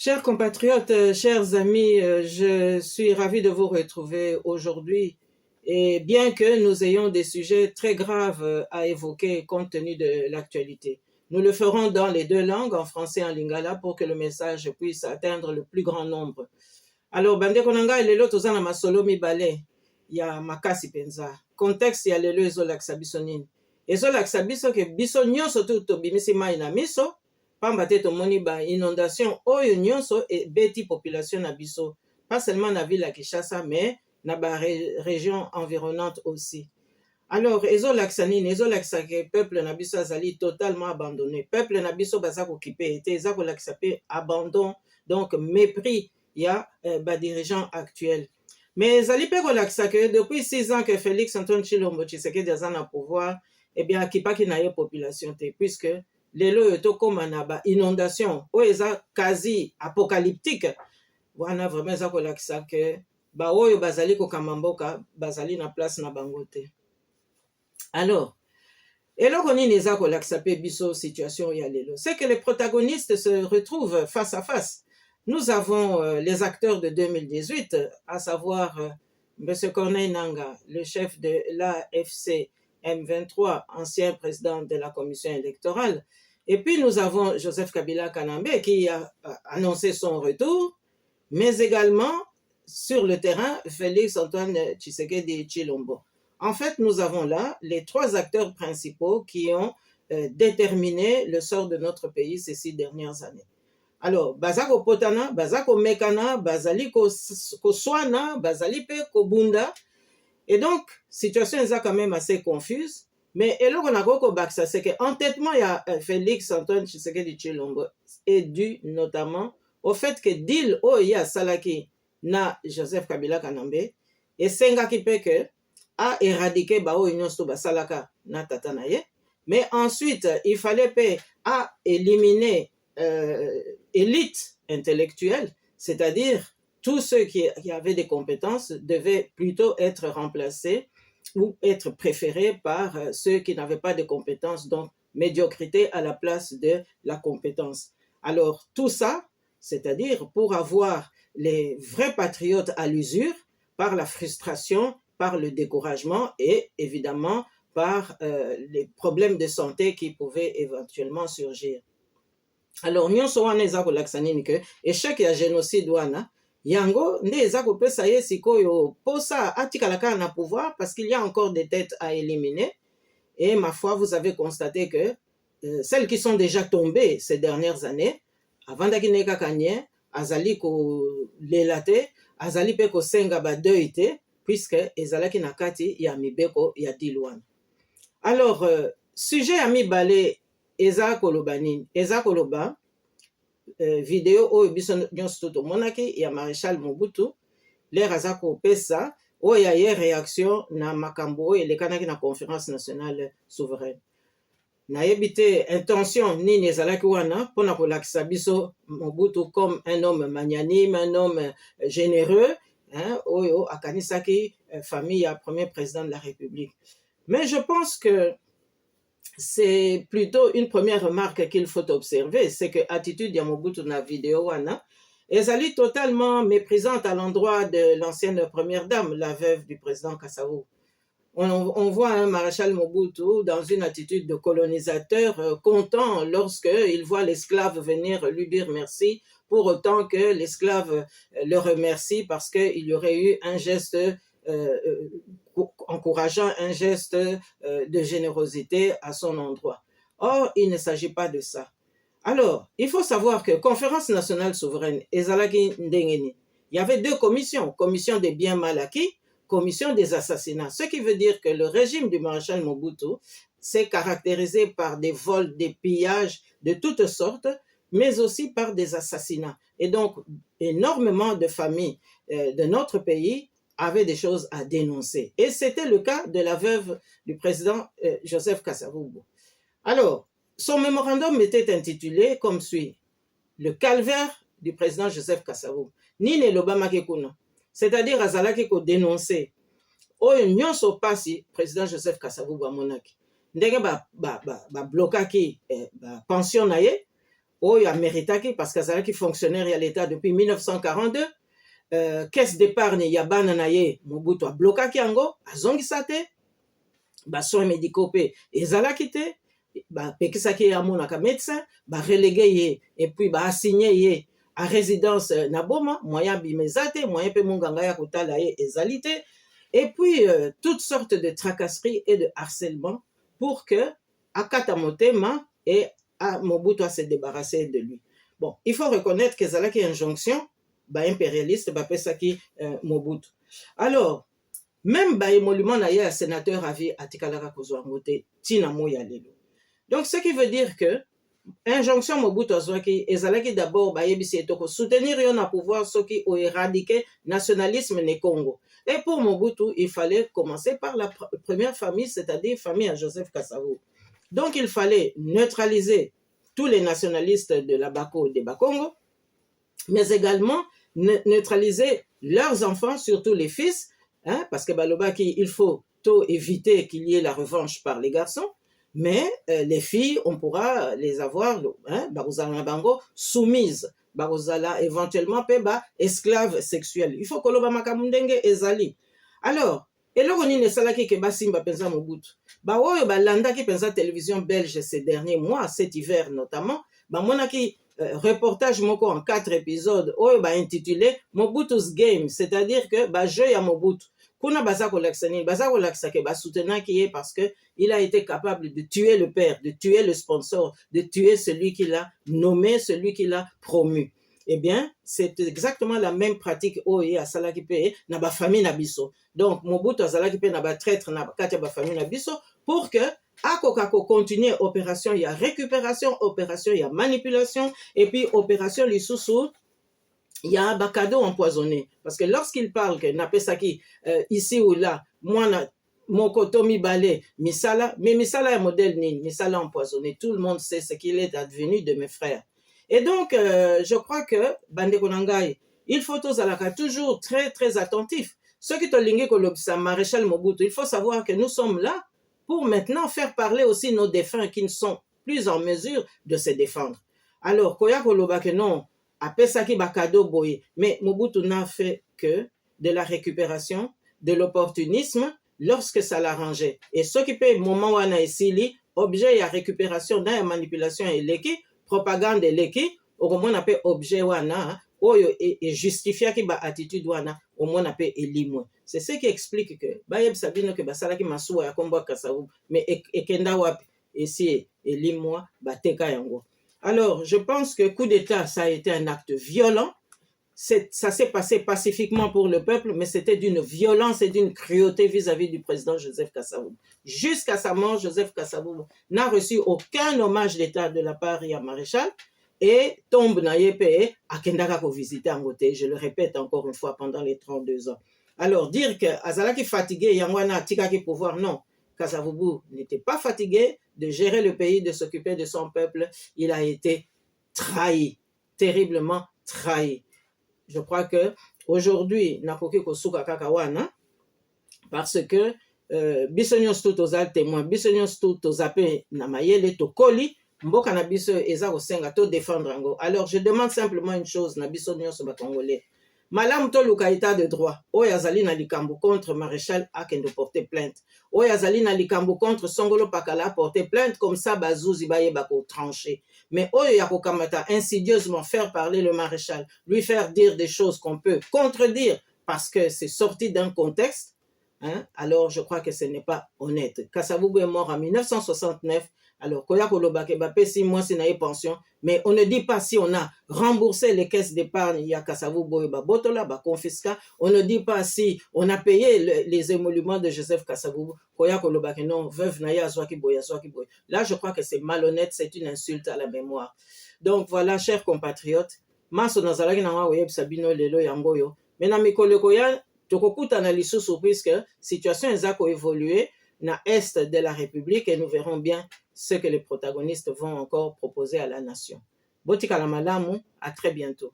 Chers compatriotes, chers amis, je suis ravi de vous retrouver aujourd'hui. Et bien que nous ayons des sujets très graves à évoquer compte tenu de l'actualité, nous le ferons dans les deux langues, en français et en lingala, pour que le message puisse atteindre le plus grand nombre. Alors, bandeko nanga lelo toza na masolo mibale ya makasi penza. Contexte ya lelo ezolakisa biso nini? Ezolakisa biso ke biso nyonso tu tobimisi mai na miso, pamba te tomoni ba inondation oyo nyonso ebeti population na biso, pas seulement na ville ya Kinshasa, mais na ba région environnante aussi. Alors, ezolakisa nini? Ezolakisa ke peuple na biso azali totalement abandonné. Peuple na biso baza kokipe ete, eza kolakisa pe abandon, donc mépris ya ba dirigeant actuel. Mais ezali pe kolakisa ke depuis 6 ans que Félix Antoine Tshilombo Tshisekedi aza na pouvoir, eh bien akipaki na ye population te, puisque lelo oyo tokóma na ba inondation oyo eza quasi apocalyptique. Wana vraiment eza kolakisa ke ba oyo bazali kokamba mboka bazali na place na bango te. Alors, eloko nini eza kolakisa pe biso situation ya lelo, c'est que les protagonistes se retrouvent face à face. Nous avons les acteurs de 2018, à savoir M. Corneille Nangaa, le chef de l'AFC M23, ancien président de la commission électorale. Et puis nous avons Joseph Kabila Kanambe qui a annoncé son retour, mais également sur le terrain Félix Antoine Tshisekedi Tshilombo. En fait, nous avons là les 3 acteurs principaux qui ont déterminé le sort de notre pays ces 6 dernières années. Alors, bazako potana, bazako mekana, bazali ko swana, bazali pe ko bunda. Et donc, situation est quand même assez confuse. Mais eloko na koko baksa, c'est que entêtement ya Félix Antoine Tshisekedi Tshilombo est dû notamment au fait que deal ya salaki na Joseph Kabila Kanambe et sengaki pe que a éradiqué bao nyonso basalaka na tata na ye. Mais ensuite, il fallait pe a éliminer élite intellectuelle, c'est-à-dire tous ceux qui avaient des compétences devaient plutôt être remplacés ou être préférés par ceux qui n'avaient pas de compétences, donc médiocrité à la place de la compétence. Alors tout ça, c'est-à-dire pour avoir les vrais patriotes à l'usure, par la frustration, par le découragement et évidemment par les problèmes de santé qui pouvaient éventuellement surgir. Alors nyonso wana eza kolakisa nini ke échec ya génocide wana yango nde eza kopesa ye sikoyo posa atikala kaka na pouvoir, parce qu'il y a encore des têtes à éliminer. Et ma foi, vous avez constaté que celles qui sont déjà tombées ces dernières années, avant d'akine kaka nye azali ko lelate, azali pe ko senga ba deuil te, puisque ezalaki na kati ya mibeko ya dilwana. Alors sujet ya mibale eza koloba nini? Eza koloba vidéo oyo biso nyonso tomonaki ya Maréchal Mobutu lere aza kopesa oyo ya ye réaction na makambo oyo elekanaki na conférence nationale souveraine. Nayebi te intention nini ezalaki wana mpona kolakisa biso Mobutu comme un homme magnanime, un homme généreux, oyo akanisaki famille ya premier président de la République. Mais je pense que c'est plutôt une première remarque qu'il faut observer, c'est que attitude ya Mobutu na vidéo wana ezali totalement méprisante à l'endroit de l'ancienne première dame, la veuve du président Kasavubu. On voit un maréchal Mobutu dans une attitude de colonisateur, content lorsqu'il voit l'esclave venir lui dire merci, pour autant que l'esclave le remercie parce qu'il y aurait eu un geste encourageant, un geste de générosité à son endroit. Or, il ne s'agit pas de ça. Alors, il faut savoir que Conférence nationale souveraine, ezalaki ndengeni, il y avait 2 commissions, commission des biens mal acquis, commission des assassinats, ce qui veut dire que le régime du maréchal Mobutu s'est caractérisé par des vols, des pillages de toutes sortes, mais aussi par des assassinats. Et donc, énormément de familles de notre pays avaient des choses à dénoncer. Et c'était le cas de la veuve du président Joseph Kasavubu. Alors, son mémorandum était intitulé comme suit: le calvaire du président Joseph Kasavubu. Nini lobama kekuna. C'est-à-dire azalaki ko dénoncer oyo nyonso pasi président Joseph Kasavubu amonaki. Ndenge ba blokaki pension na ye, oyo ameritaki parce qu'azalaki fonctionnaire ya l'État depuis 1942. Caisse d'épargne ya bana na ye Mobutu ablokaki yango, azongisa te. Soins médicaux pe ezalaki te, pekisaki ye amonaka médecin, relégué ye et puis assigné ye à résidence na boma, moyen bima eza te, moyen pe monganga ya kotala ye ezali te. Et puis toutes sortes de tracasseries et de harcèlement pour que akata motema et Mobutu a se débarrasser de lui. Bon, il faut reconnaître que ezalaki injonction impérialiste pesaki Mobutu. Alors même émolument na ye sénateur avi atikalaka kozwa ngote tina moya lelo. Donc ce qui veut dire que injonction Mobutu azwaki ezalaki d'abord yebisi etoko soutenir yo na pouvoir soki o éradiquer nationalisme ne Congo. Et pour Mobutu, il fallait commencer par la première famille, c'est-à-dire famille à Joseph Kasavubu. Donc il fallait neutraliser tous les nationalistes de la Bako de Bakongo, mais également neutraliser leurs enfants, surtout les fils, parce que balobaki, il faut éviter qu'il y ait la revanche par les garçons, mais les filles, on pourra les avoir soumises, éventuellement esclaves sexuels. Il faut que l'on makamundenge ezali. Alors, eloko nini esalaki ke basimba penza Mobutu oyo balandaki penza télévision belge ces derniers mois, cet hiver notamment, monaki reportage moko en 4 épisodes oyo intitulé Mobutu's Game, c'est-à-dire que jeu ya Mobutu kuna baza kolakisa nini, baza kolakisa ke basoutenaki ye parce que il a été capable de tuer le père, de tuer le sponsor, de tuer celui qui l'a nommé, celui qui l'a promu. Eh bien, c'est exactement la même pratique oyo asalaki pe na ba famille na biso. Donc Mobutu azalaki pe na ba traître na kati ba famille na biso pour que akokako continuer opération ya récupération, opération ya manipulation et puis opération lisusu il y a un cadeau empoisonné. Parce que lorsqu'il parle que Napesaki, ici ou là, moi, mon kotomi balé, misala, mais misala est un modèle nini, misala empoisonné. Tout le monde sait ce qu'il est advenu de mes frères. Et donc, je crois que, Bande Konangai, il faut toujours très, très attentif. Ceux qui te lingé comme Maréchal Mobutu, il faut savoir que nous sommes là pour maintenant faire parler aussi nos défunts qui ne sont plus en mesure de se défendre. Alors, Koya Koloba que non, apesaki bakado boye, mais Mobutu n'a fait que de la récupération, de l'opportunisme lorsque ça l'arrangeait. Et ce qui peut moment wana esili, objet ya récupération dans manipulation et leki, propagande et leki, au moins appelle objet wana, oyo et justifier ki ba attitude wana, au moins appelle elimwe. C'est ce qui explique que bayeb sabino que basalaki masuwa ya kombo Kasavubu, mais ekenda wapi esi elimwa bateka yango. Alors, je pense que coup d'État, ça a été un acte violent. Ça s'est passé pacifiquement pour le peuple, mais c'était d'une violence et d'une cruauté vis-à-vis du président Joseph Kasavubu. Jusqu'à sa mort, Joseph Kasavubu n'a reçu aucun hommage d'État de la part du maréchal et tombe na yepe à Kendaka pour visiter Angote. Je le répète encore une fois pendant les 32 ans. Alors, dire que Azalaki fatigué, Yangwana Tikaki pouvoir, non. Kasavubu n'était pas fatigué de gérer le pays, de s'occuper de son peuple. Il a été trahi, terriblement trahi. Je crois que aujourd'hui, nakoki kosuka kakawana, parce que bisonyos tout aux témoins, bisonyos tout aux appels na mayele to koli, mboka na biso eza kosenga to défendre ngo. Alors je demande simplement une chose na bisonyos ba congolais. Malam to luka état de droit. Oyazali na likambo contre maréchal akendo porter plainte. Oyazali na likambo contre Songolo Pakala porter plainte, comme ça bazouzi baye bako trancher. Mais oyo yako kamata insidieusement faire parler le maréchal, lui faire dire des choses qu'on peut contredire parce que c'est sorti d'un contexte. Alors je crois que ce n'est pas honnête. Kasavubu est mort en 1969. Alors, Koya Kolobake Bapé, 6 mois, c'est une pension. Mais on ne dit pas si on a remboursé les caisses d'épargne, il y a Kasavubu, Botola, confisca. On ne dit pas si on a payé les émoluments de Joseph Kasavubu. Koya Kolobake, non, veuve Naya, Zwaki Boya. Là, je crois que c'est malhonnête, c'est une insulte à la mémoire. Donc, voilà, chers compatriotes, Maso Nazaraki Nanga Oyeb Sabino Lelo Yangoyo. Maintenant, Mikole Koya, Tokokuta na lisusu, puisque situation ezako évolué na est de la République et nous verrons bien ce que les protagonistes vont encore proposer à la nation. Botika la malamu, à très bientôt.